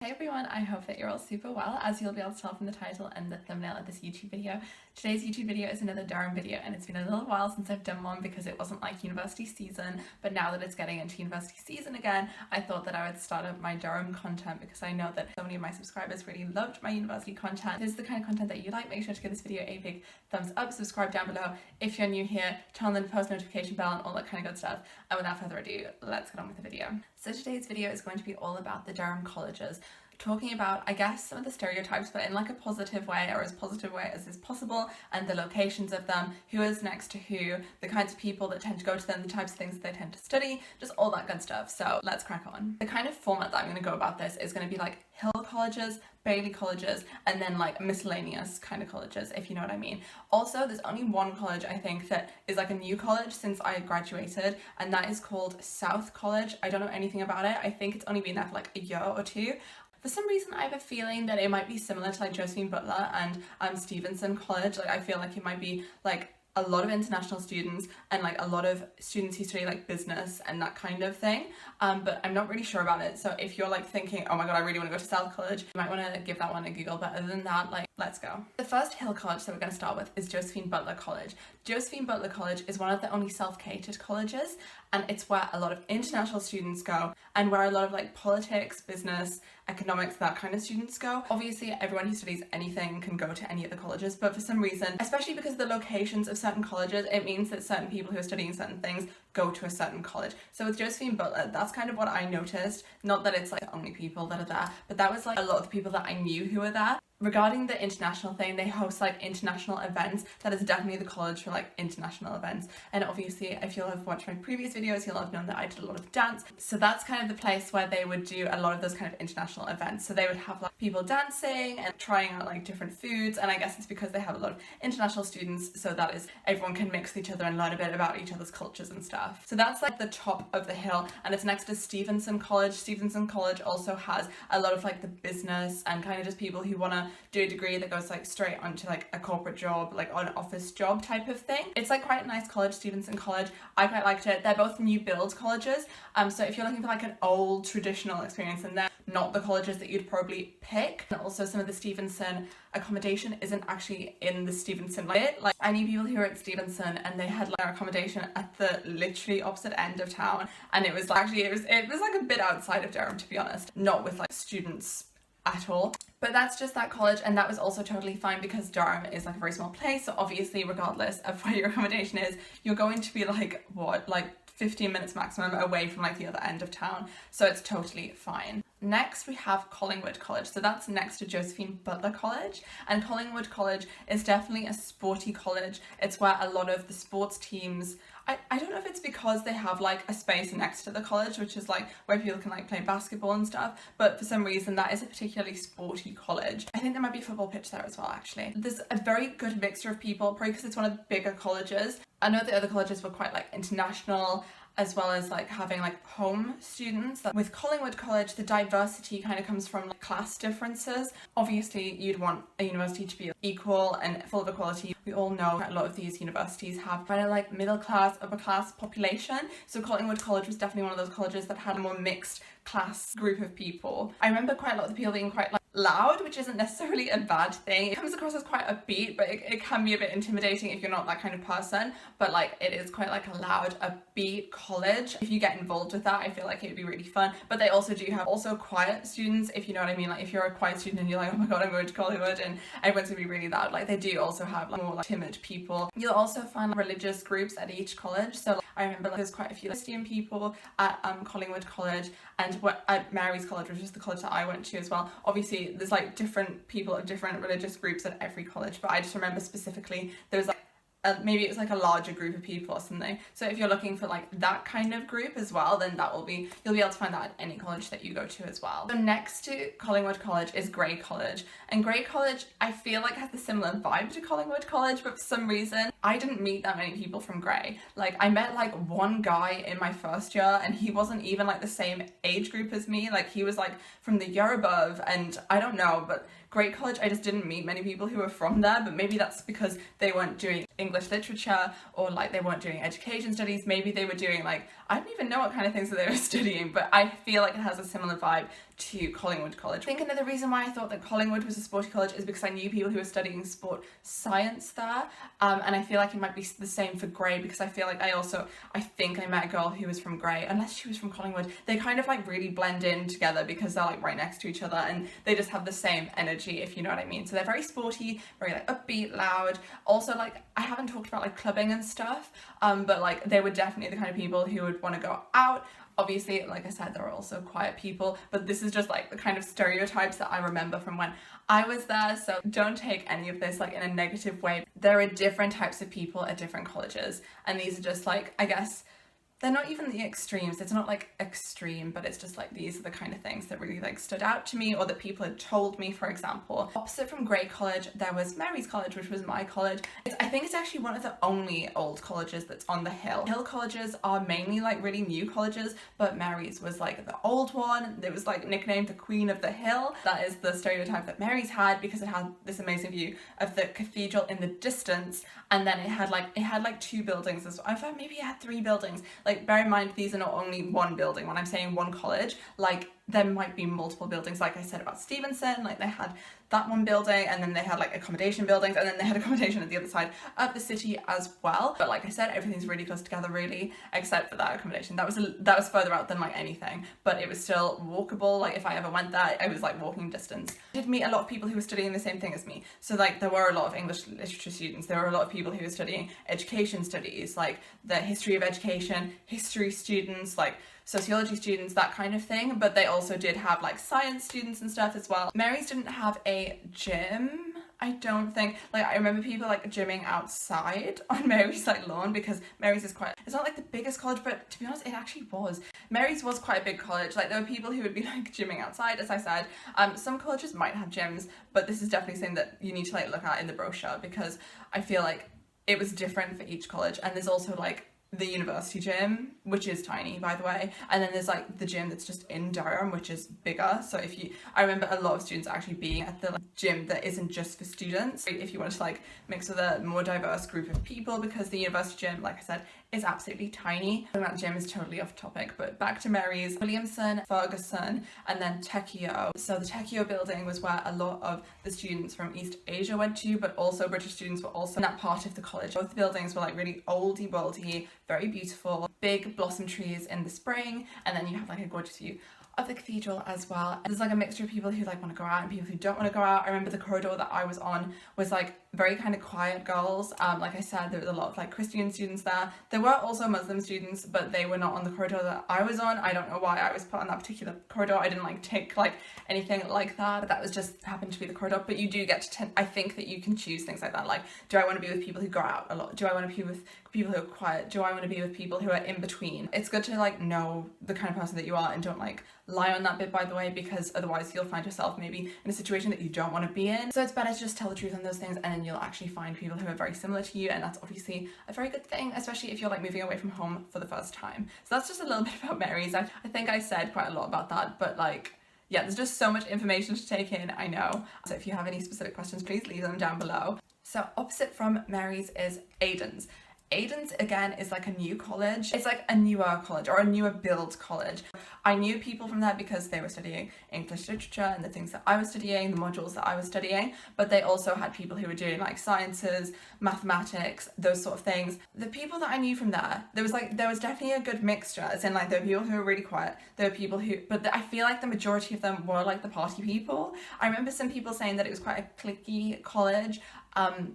Hey everyone, I hope that you're all super well. As you'll be able to tell from the title and the thumbnail of this YouTube video, today's YouTube video is another Durham video, and it's been a little while since I've done one because it wasn't like university season, but now that it's getting into university season again, I thought that I would start up my Durham content because I know that so many of my subscribers really loved my university content. If this is the kind of content that you like, make sure to give this video a big thumbs up, subscribe down below if you're new here, turn on the post notification bell and all that kind of good stuff. And without further ado, let's get on with the video. So today's video is going to be all about the Durham colleges, talking about, I guess, some of the stereotypes, but in like a positive way, or as positive way as is possible, and the locations of them, who is next to who, the kinds of people that tend to go to them, the types of things that they tend to study, just all that good stuff. So let's crack on. The kind of format that I'm going to go about this is going to be like Hild colleges, Bede colleges, and then like miscellaneous kind of colleges, if you know what I mean. Also, there's only one college I think that is like a new college since I graduated, and that is called South College. I don't know anything about it. I think it's only been there for like a year or two. For some reason, I have a feeling that it might be similar to like Josephine, Butler and Stephenson College. Like I feel like it might be like a lot of international students and like a lot of students who study like business and that kind of thing, but I'm not really sure about it. So if you're like thinking, oh my god, I really want to go to South College, you might want to give that one a Google. But other than that, like, let's go. The first Hild college that we're going to start with is Josephine Butler College. Josephine Butler College is one of the only self-catered colleges, and it's where a lot of international students go and where a lot of like politics, business, economics, that kind of students go. Obviously everyone who studies anything can go to any of the colleges, but for some reason, especially because of the locations of certain colleges, it means that certain people who are studying certain things go to a certain college. So with Josephine Butler, that's kind of what I noticed. Not that it's like the only people that are there, but that was like a lot of the people that I knew who were there. Regarding the international thing, they host like international events. That is definitely the college for like international events. And obviously, if you'll have watched my previous videos, you'll have known that I did a lot of dance. So that's kind of the place where they would do a lot of those kind of international events. So they would have like people dancing and trying out like different foods. And I guess it's because they have a lot of international students. So that is, everyone can mix with each other and learn a bit about each other's cultures and stuff. So that's like the top of the hill, and it's next to Stephenson College. Stephenson College also has a lot of like the business and kind of just people who want to do a degree that goes like straight onto like a corporate job, like an office job type of thing. It's like quite a nice college, Stephenson College. I quite liked it. They're both new build colleges, so if you're looking for like an old traditional experience, and they're not the colleges that you'd probably pick. And also some of the Stephenson accommodation isn't actually in the Stephenson bit. Like I knew people who were at Stephenson and they had like their accommodation at the literally opposite end of town, and it was like, actually it was like a bit outside of Durham, to be honest, not with like students at all. But that's just that college, and that was also totally fine because Durham is like a very small place, so obviously regardless of where your accommodation is, you're going to be like, what, like 15 minutes maximum away from like the other end of town, so it's totally fine. Next we have Collingwood College, so that's next to Josephine Butler College, and Collingwood College is definitely a sporty college. It's where a lot of the sports teams, I don't know if it's because they have like a space next to the college, which is like where people can like play basketball and stuff, but for some reason that is a particularly sporty college. I think there might be a football pitch there as well, actually. There's a very good mixture of people, probably because it's one of the bigger colleges. I know the other colleges were quite like international, as well as like having like home students. With Collingwood College, the diversity kind of comes from like class differences. Obviously you'd want a university to be equal and full of equality. We all know a lot of these universities have kind of like middle class, upper class population. So Collingwood College was definitely one of those colleges that had a more mixed class group of people. I remember quite a lot of the people being quite like loud, which isn't necessarily a bad thing. It comes across as quite upbeat, but it can be a bit intimidating if you're not that kind of person. But like it is quite like a loud, upbeat college. If you get involved with that, I feel like it would be really fun. But they also do have also quiet students, if you know what I mean. Like if you're a quiet student and you're like, oh my god, I'm going to Collingwood, and everyone's gonna be really loud. Like they do also have like more like timid people. You'll also find like, religious groups at each college. So like, I remember like, there's quite a few Christian people at Collingwood College, and at Mary's College, which is the college that I went to as well. Obviously there's like different people of different religious groups at every college, but I just remember specifically there was like maybe it was like a larger group of people or something. So if you're looking for like that kind of group as well, then you'll be able to find that at any college that you go to as well. So next to Collingwood College is Grey College, and Grey College I feel like has a similar vibe to Collingwood College, but for some reason I didn't meet that many people from Grey. Like I met like one guy in my first year, and he wasn't even like the same age group as me. Like he was like from the year above, and I don't know, but Grey College, I just didn't meet many people who were from there, but maybe that's because they weren't doing English literature, or like they weren't doing education studies. Maybe they were doing like, I don't even know what kind of things that they were studying, but I feel like it has a similar vibe to Collingwood College. I think another reason why I thought that Collingwood was a sporty college is because I knew people who were studying sport science there, and I feel like it might be the same for Grey, because I feel like I think I met a girl who was from Grey, unless she was from Collingwood. They kind of like really blend in together because they're like right next to each other, and they just have the same energy, if you know what I mean. So they're very sporty, very like upbeat, loud. Also, like, I haven't talked about like clubbing and stuff, but like they were definitely the kind of people who would want to go out. Obviously, like I said, there are also quiet people, but this is just like the kind of stereotypes that I remember from when I was there, so don't take any of this like in a negative way. There are different types of people at different colleges, and these are just like, I guess, they're not even the extremes. It's not like extreme, but it's just like these are the kind of things that really like stood out to me, or that people had told me. For example, opposite from Grey College, there was Mary's College, which was my college. I think it's actually one of the only old colleges that's on the hill. Hill colleges are mainly like really new colleges, but Mary's was like the old one. It was like nicknamed the Queen of the Hill. That is the stereotype that Mary's had, because it had this amazing view of the cathedral in the distance, and then it had like two buildings as well. I thought maybe it had three buildings. Like, bear in mind, these are not only one building. When I'm saying one college, like, there might be multiple buildings. Like I said about Stephenson, like they had that one building, and then they had like accommodation buildings, and then they had accommodation at the other side of the city as well. But like I said, everything's really close together, really, except for that accommodation. That was further out than like anything, but it was still walkable. Like, if I ever went there, I was like walking distance. I did meet a lot of people who were studying the same thing as me. So like there were a lot of English literature students. There were a lot of people who were studying education studies, like the history of education, history students, like sociology students, that kind of thing. But they also did have like science students and stuff as well. Mary's didn't have a gym, I don't think. Like, I remember people like gymming outside on Mary's like lawn, because Mary's is it's not like the biggest college, but to be honest, it actually was. Mary's was quite a big college. Like, there were people who would be like gymming outside, as I said. Some colleges might have gyms, but this is definitely something that you need to like look at in the brochure, because I feel like it was different for each college. And there's also like the university gym, which is tiny, by the way, and then there's like the gym that's just in Durham, which is bigger. So I remember a lot of students actually being at the gym that isn't just for students, if you want to like mix with a more diverse group of people, because the university gym, like I said, is absolutely tiny. That gym is totally off topic, but back to Mary's. Williamson, Ferguson, and then Tekio. So the Tekio building was where a lot of the students from East Asia went to, but also British students were also in that part of the college. Both buildings were like really oldie worldy, very beautiful, big blossom trees in the spring, and then you have like a gorgeous view of the cathedral as well. And there's like a mixture of people who like want to go out and people who don't want to go out. I remember the corridor that I was on was like very kind of quiet girls. Like I said, there was a lot of like Christian students there. There were also Muslim students, but they were not on the corridor that I was on. I don't know why I was put on that particular corridor. I didn't like take like anything like that, but that was just happened to be the corridor. But you do get to I think that you can choose things like that. Like, do I want to be with people who go out a lot? Do I want to be with people who are quiet? Do I want to be with people who are in between? It's good to like know the kind of person that you are, and don't like lie on that bit, by the way, because otherwise you'll find yourself maybe in a situation that you don't want to be in. So it's better to just tell the truth on those things, and then you'll actually find people who are very similar to you, and that's obviously a very good thing, especially if you're like moving away from home for the first time. So that's just a little bit about Mary's. I think I said quite a lot about that, but like, yeah, there's just so much information to take in, I know. So if you have any specific questions, please leave them down below. So opposite from Mary's is Aidan's. Aidan's, again, is like a new college. It's like a newer college, or a newer build college. I knew people from there because they were studying English literature and the things that I was studying, the modules that I was studying, but they also had people who were doing like sciences, mathematics, those sort of things. The people that I knew from there, there was definitely a good mixture, as in like there were people who were really quiet, there were people who, but I feel like the majority of them were like the party people. I remember some people saying that it was quite a cliquey college,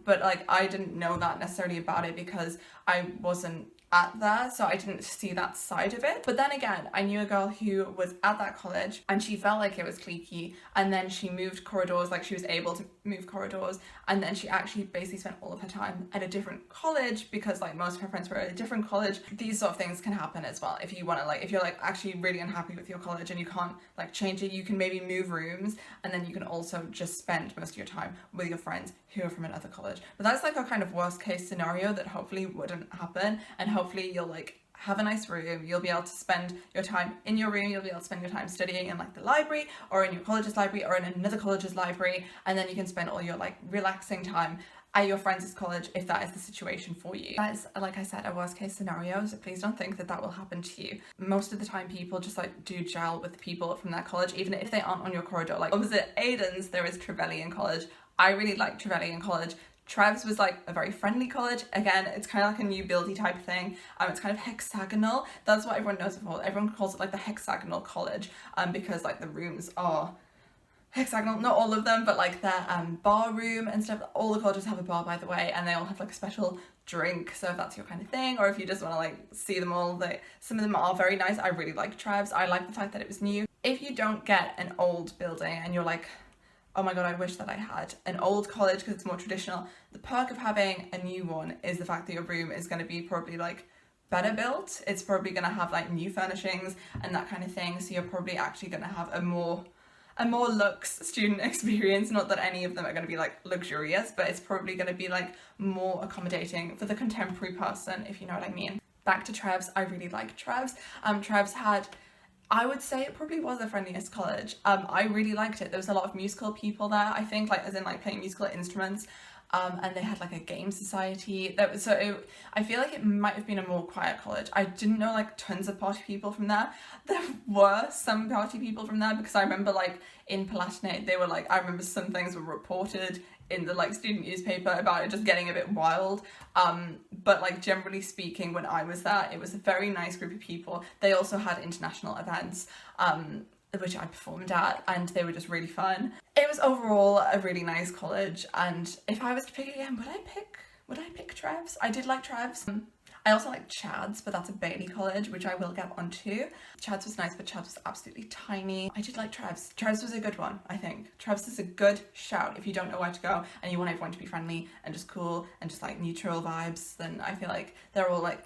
but like I didn't know that necessarily about it because I wasn't at there, so I didn't see that side of it. But then again, I knew a girl who was at that college and she felt like it was cliquey, and then she moved corridors, like she was able to move corridors, and then she actually basically spent all of her time at a different college because like most of her friends were at a different college. These sort of things can happen as well. If you want to like, if you're like actually really unhappy with your college and you can't like change it, you can maybe move rooms, and then you can also just spend most of your time with your friends who are from another college. But that's like a kind of worst case scenario that hopefully wouldn't happen, and hopefully you'll like have a nice room, you'll be able to spend your time in your room, you'll be able to spend your time studying in like the library, or in your college's library, or in another college's library, and then you can spend all your like relaxing time at your friends' college if that is the situation for you. That is, like I said, a worst case scenario, so please don't think that that will happen to you. Most of the time people just like do gel with people from their college, even if they aren't on your corridor. Like opposite Aidan's, there is Trevelyan College. I really like Trevelyan College. Trev's was like a very friendly college. Again, it's kind of like a new buildy type thing. It's kind of hexagonal. That's what everyone knows it for. Everyone calls it like the hexagonal college, because like the rooms are hexagonal, not all of them, but like their bar room and stuff. All the colleges have a bar, by the way, and they all have like a special drink, so if that's your kind of thing, or if you just want to like see them all, some of them are very nice. I really like Trev's. I like the fact that it was new. If you don't get an old building and you're like, oh my god, I wish that I had an old college because it's more traditional, the perk of having a new one is the fact that your room is going to be probably like better built. It's probably going to have like new furnishings and that kind of thing, so you're probably actually going to have a more luxe student experience. Not that any of them are going to be like luxurious, but it's probably going to be like more accommodating for the contemporary person, if you know what I mean. Back to Trev's. I really like Trev's. Trev's had, I would say it probably was the friendliest college. I really liked it. There was a lot of musical people there, I think, like as in like playing musical instruments. And they had like a game society. I feel like it might have been a more quiet college. I didn't know like tons of party people from there. There were some party people from there, because I remember like in Palatinate, they were like, I remember some things were reported in the like student newspaper about it just getting a bit wild. But like generally speaking, when I was there, it was a very nice group of people. They also had international events, which I performed at, and they were just really fun. It was overall a really nice college, and if I was to pick again, would I pick Trev's? I did like Trev's. I also like Chad's, but that's a Bede college, which I will get onto. Chad's was nice, but Chad's was absolutely tiny. I did like Trev's. Trev's was a good one, I think. Trev's is a good shout if you don't know where to go and you want everyone to be friendly and just cool and just like neutral vibes. Then I feel like they're all like,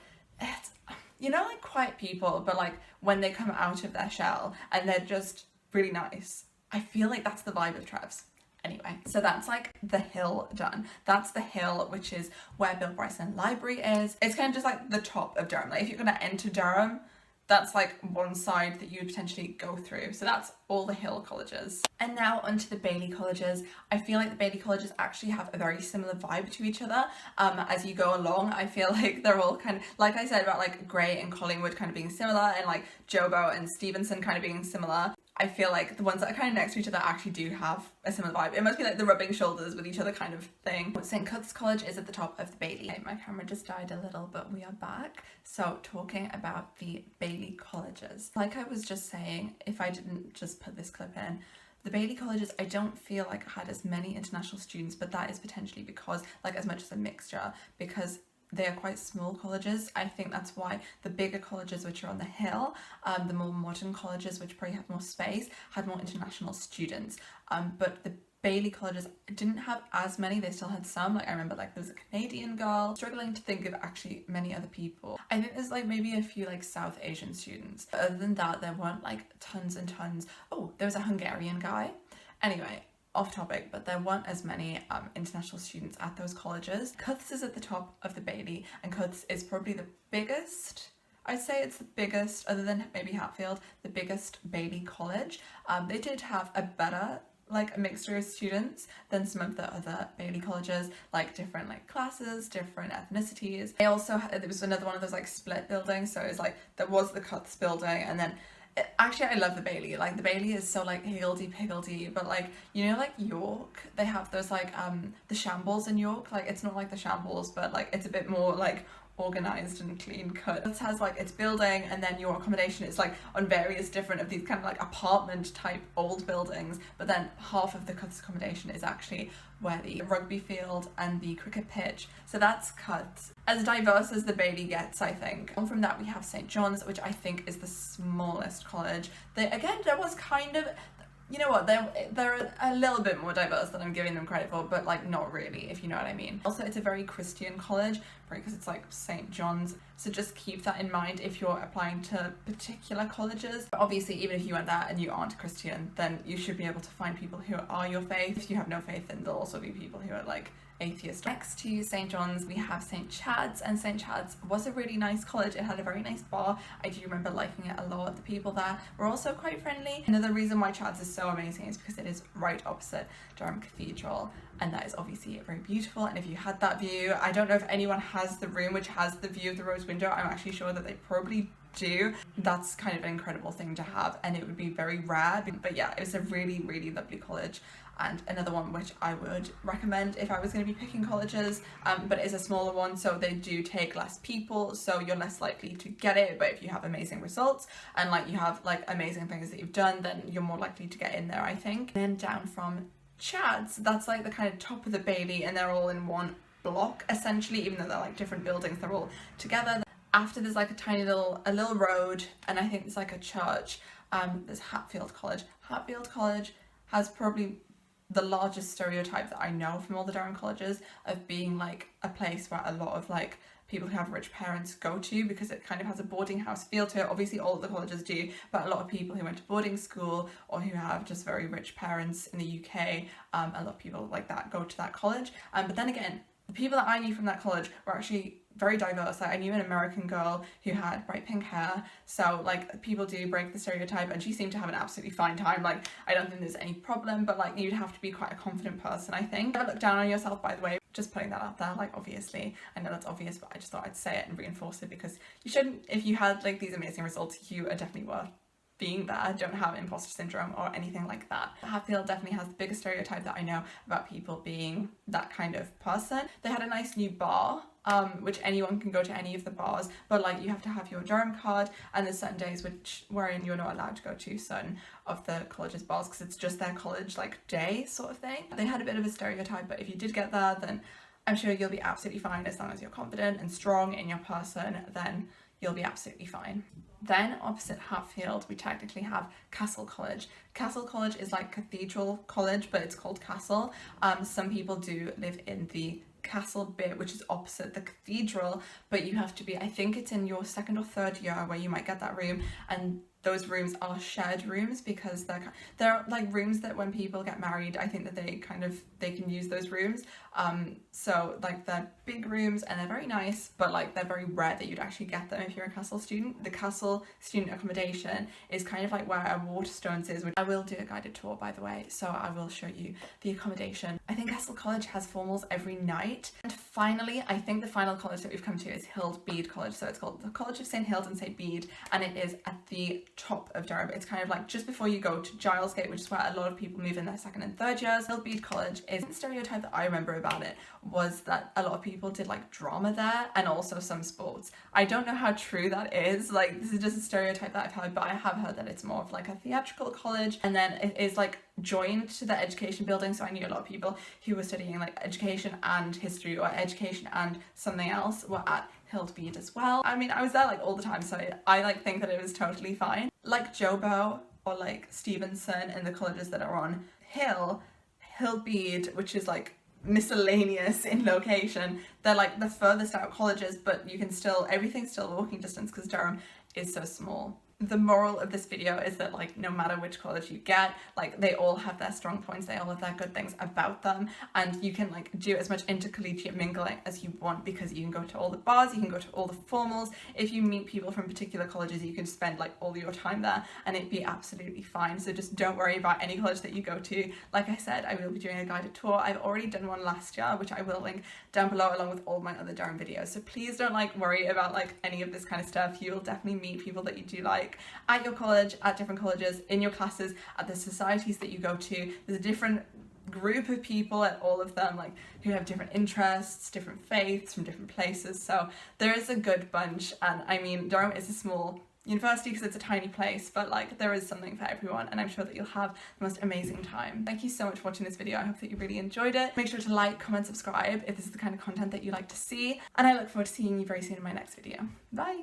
you know, like quiet people, but like when they come out of their shell and they're just really nice. I feel like that's the vibe of Trev's. Anyway, so that's like the Hill done. That's the Hill, which is where Bill Bryson Library is. It's kind of just like the top of Durham. Like if you're gonna enter Durham, that's like one side that you would potentially go through. So that's all the Hill colleges. And now onto the Bailey colleges. I feel like the Bailey colleges actually have a very similar vibe to each other. As you go along, I feel like they're all kind of, like I said about like Grey and Collingwood kind of being similar, and like Jobo and Stephenson kind of being similar. I feel like the ones that are kind of next to each other actually do have a similar vibe. It must be like the rubbing shoulders with each other kind of thing. St. Cuth's College is at the top of the Bailey. My camera just died a little, but we are back. So talking about the Bailey colleges. Like I was just saying, if I didn't just put this clip in, the Bailey colleges, I don't feel like had as many international students, but that is potentially because, like as much as a mixture, because they are quite small colleges. I think that's why the bigger colleges, which are on the Hill, the more modern colleges, which probably have more space, had more international students. But the Bailey colleges didn't have as many. They still had some. Like I remember like there was a Canadian girl. Struggling to think of actually many other people. I think there's like maybe a few like South Asian students. But other than that, there weren't like tons and tons. Oh, there was a Hungarian guy. Anyway, off topic, but there weren't as many international students at those colleges. Cuth's is at the top of the Bailey, and Cuth's is probably the biggest. I'd say it's the biggest, other than maybe Hatfield, the biggest Bailey college. They did have a better like a mixture of students than some of the other Bailey colleges, like different like classes, different ethnicities. They also had, there was another one of those like split buildings, so it was like there was the Cuth's building, and then actually I love the Bailey. Like the Bailey is so like higgledy-piggledy, but like, you know, like York, they have those like the shambles in York. Like it's not like the shambles, but like it's a bit more like organized and clean cut. It has like its building, and then your accommodation is like on various different of these kind of like apartment type old buildings, but then half of the Cuth's accommodation is actually where the rugby field and the cricket pitch. So that's Cuth's. As diverse as the Bailey gets, I think. And from that we have St. John's, which I think is the smallest college. Again, there was kind of, you know what, they're a little bit more diverse than I'm giving them credit for, but like not really, if you know what I mean. Also, it's a very Christian college, because it's like St. John's, so just keep that in mind if you're applying to particular colleges. But obviously, even if you went there and you aren't Christian, then you should be able to find people who are your faith. If you have no faith, then there'll also be people who are like atheist. Next to St. John's we have St. Chad's, and St. Chad's was a really nice college. It had a very nice bar. I do remember liking it a lot. The people there were also quite friendly. Another reason why Chad's is so amazing is because it is right opposite Durham Cathedral. and that is obviously very beautiful. And if you had that view, I don't know if anyone has the room which has the view of the rose window. I'm actually sure that they probably do. That's kind of an incredible thing to have, and it would be very rare. But yeah, it was a really, really lovely college, and another one which I would recommend if I was going to be picking colleges, but it is a smaller one, so they do take less people, so you're less likely to get it. But if you have amazing results and like you have like amazing things that you've done, then you're more likely to get in there, I think. And then down from Chad's, that's like the kind of top of the Bailey, and they're all in one block essentially, even though they're like different buildings, they're all together. After there's like a little road, and I think there's like a church. There's Hatfield College. Hatfield College has probably the largest stereotype that I know from all the Durham colleges of being like a place where a lot of like people who have rich parents go to, because it kind of has a boarding house feel to it. Obviously all of the colleges do, but a lot of people who went to boarding school or who have just very rich parents in the UK, a lot of people like that go to that college. But then again, the people that I knew from that college were actually very diverse. Like I knew an American girl who had bright pink hair, so like people do break the stereotype, and she seemed to have an absolutely fine time. Like I don't think there's any problem, but like you'd have to be quite a confident person, I think. Never look down on yourself, by the way, just putting that out there. Like obviously I know that's obvious, but I just thought I'd say it and reinforce it, because you shouldn't. If you had like these amazing results, you are definitely worth being there. Don't have imposter syndrome or anything like that. Hatfield definitely has the biggest stereotype that I know about people being that kind of person. They had a nice new bar, which anyone can go to any of the bars, but like you have to have your Durham card, and there's certain days wherein you're not allowed to go to certain of the college's bars because it's just their college like day sort of thing. They had a bit of a stereotype, but if you did get there, then I'm sure you'll be absolutely fine. As long as you're confident and strong in your person, then you'll be absolutely fine. Then opposite Hatfield, we technically have Castle College. Castle College is like Cathedral College, but it's called Castle. Some people do live in the Castle bit, which is opposite the Cathedral, but you have to be, I think it's in your second or third year where you might get that room, and those rooms are shared rooms because they're like rooms that when people get married, I think that they can use those rooms. So like they're big rooms and they're very nice, but like they're very rare that you'd actually get them if you're a Castle student. The Castle student accommodation is kind of like where our Waterstones is, which I will do a guided tour, by the way, so I will show you the accommodation. I think Castle College has formals every night. And finally, I think the final college that we've come to is Hild Bede College. So it's called the College of St Hild and St Bede, and it is at the top of Durham. It's kind of like just before you go to Gilesgate, which is where a lot of people move in their second and third years. Hild Bede College is the stereotype that I remember about it was that a lot of people did like drama there and also some sports. I don't know how true that is. Like this is just a stereotype that I've heard, but I have heard that it's more of like a theatrical college, and then it is like joined to the education building. So I knew a lot of people who were studying like education and history or education and something else were at Hild Bede as well. I mean, I was there like all the time, so I like think that it was totally fine. Like Jobo or like Stephenson and the colleges that are on Hild Bede, which is like miscellaneous in location, they're like the furthest out colleges, but you can still, everything's still walking distance because Durham is so small. The moral of this video is that like no matter which college you get, like they all have their strong points, they all have their good things about them, and you can like do as much intercollegiate mingling as you want because you can go to all the bars, you can go to all the formals. If you meet people from particular colleges, you can spend like all your time there and it'd be absolutely fine. So just don't worry about any college that you go to. Like I said, I will be doing a guided tour. I've already done one last year, which I will link down below along with all my other Durham videos. So please don't like worry about like any of this kind of stuff. You'll definitely meet people that you do like at your college, at different colleges, in your classes, at the societies that you go to. There's a different group of people at all of them, like who have different interests, different faiths from different places. So there is a good bunch, and I mean Durham is a small university because it's a tiny place, but like there is something for everyone, and I'm sure that you'll have the most amazing time. Thank you so much for watching this video. I hope that you really enjoyed it. Make sure to like, comment, subscribe if this is the kind of content that you like to see, and I look forward to seeing you very soon in my next video. Bye!